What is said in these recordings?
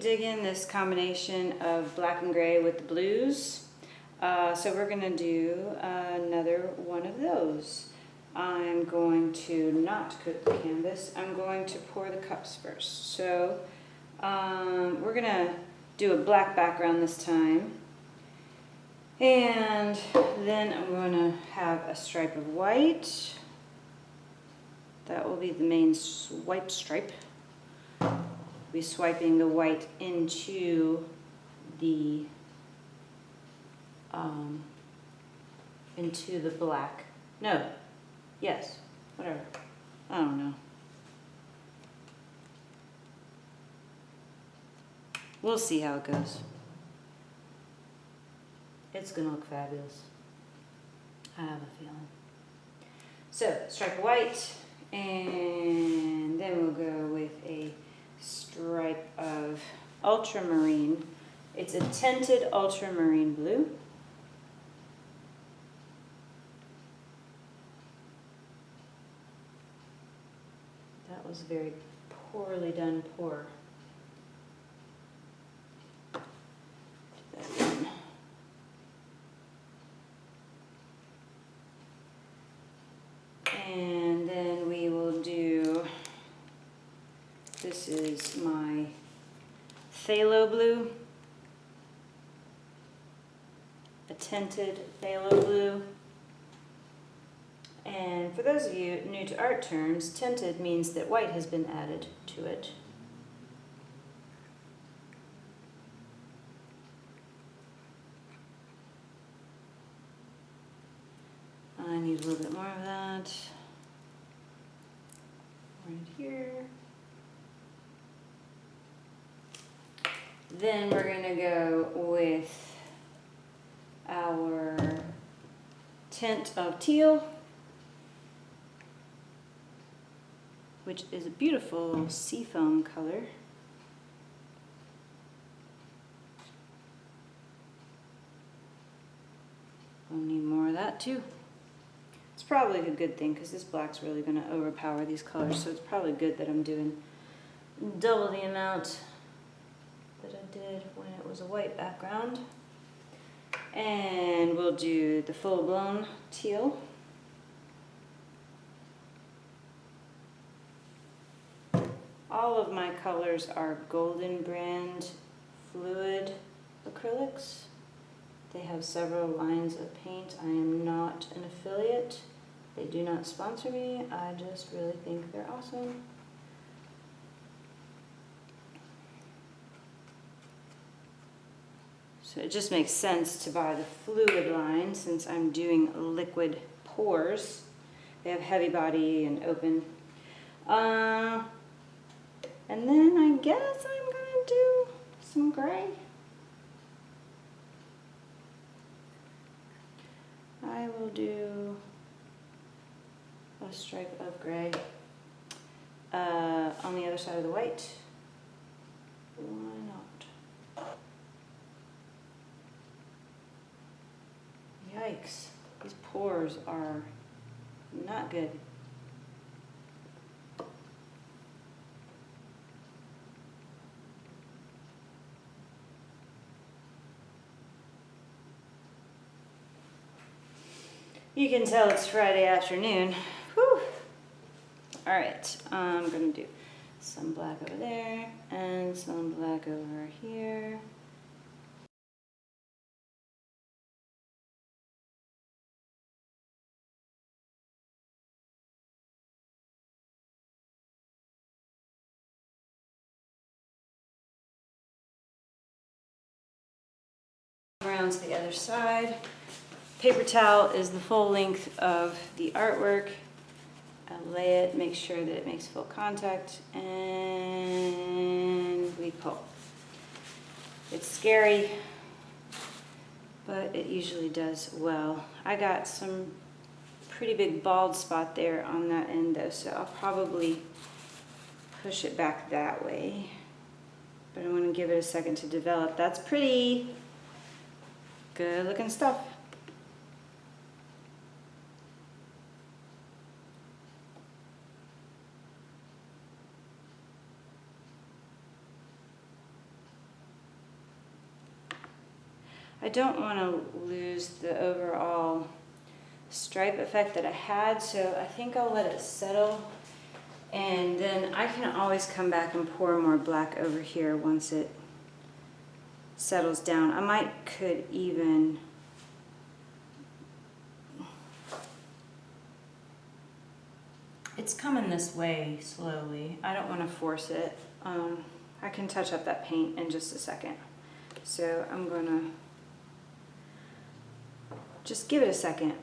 dig in this combination of black and gray with the blues. So we're gonna do another one of those. I'm going to not coat the canvas. I'm going to pour the cups first. So we're gonna do a black background this time. And then I'm going to have a stripe of white. That will be the main swipe stripe. Be swiping the white into the black. No. Yes. Whatever. I don't know. We'll see how it goes. It's gonna look fabulous. I have a feeling. So, stripe of white, and then we'll go with a stripe of ultramarine. It's a tinted ultramarine blue. That was very poorly done pour. And then we will do, this is my Pthalo Blue, a tinted Pthalo Blue. And for those of you new to art terms, tinted means that white has been added to it. I need a little bit more of that. Right here. Then we're gonna go with our tint of teal, which is a beautiful seafoam color. We'll need more of that too. It's probably a good thing because this black's really going to overpower these colors, so it's probably good that I'm doing double the amount that I did when it was a white background. And we'll do the full-blown teal. All of my colors are Golden brand fluid acrylics. They have several lines of paint. I am not an affiliate. They do not sponsor me. I just really think they're awesome. So it just makes sense to buy the fluid line since I'm doing liquid pours. They have heavy body and open. And then I guess I'm gonna do some gray. I will do a stripe of gray on the other side of the white. Why not? Yikes, these pores are not good. You can tell it's Friday afternoon. Whew. All right, I'm gonna do some black over there and some black over here. Around to the other side. Paper towel is the full length of the artwork. I lay it, make sure that it makes full contact, and we pull. It's scary, but it usually does well. I got some pretty big bald spot there on that end though, so I'll probably push it back that way. But I'm going to give it a second to develop. That's pretty good looking stuff. I don't want to lose the overall stripe effect that I had, so I think I'll let it settle, and then I can always come back and pour more black over here once it settles down. I could even it's coming this way slowly. I don't want to force it. I can touch up that paint in just a second. So I'm gonna just give it a second.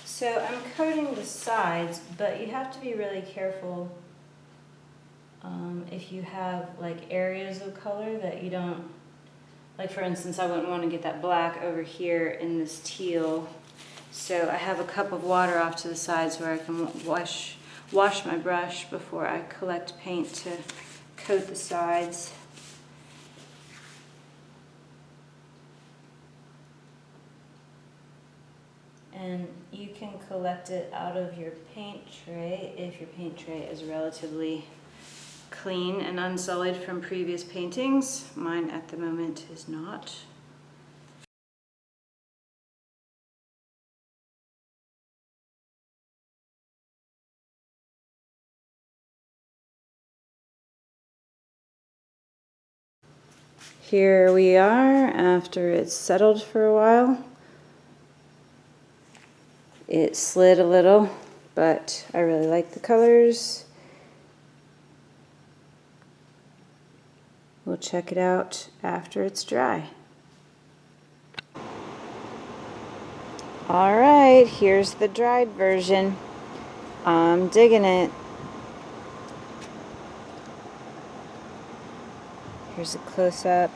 So I'm coating the sides, but you have to be really careful if you have like areas of color that you don't, like for instance, I wouldn't want to get that black over here in this teal. So I have a cup of water off to the sides where I can wash my brush before I collect paint to coat the sides. And you can collect it out of your paint tray if your paint tray is relatively clean and unsullied from previous paintings. Mine at the moment is not. Here we are after it's settled for a while. It slid a little, but I really like the colors. We'll check it out after it's dry. All right, here's the dried version. I'm digging it. Here's a close-up.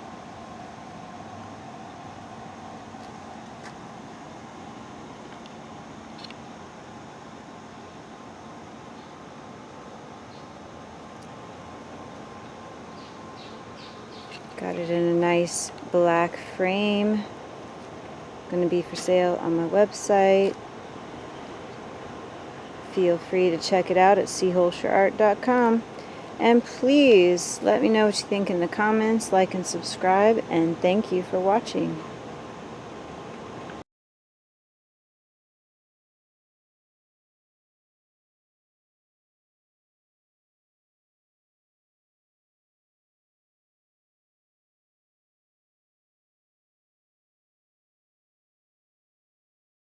Got it in a nice black frame. Going to be for sale on my website. Feel free to check it out at seaholsyourart.com. And please let me know what you think in the comments, like and subscribe, and thank you for watching.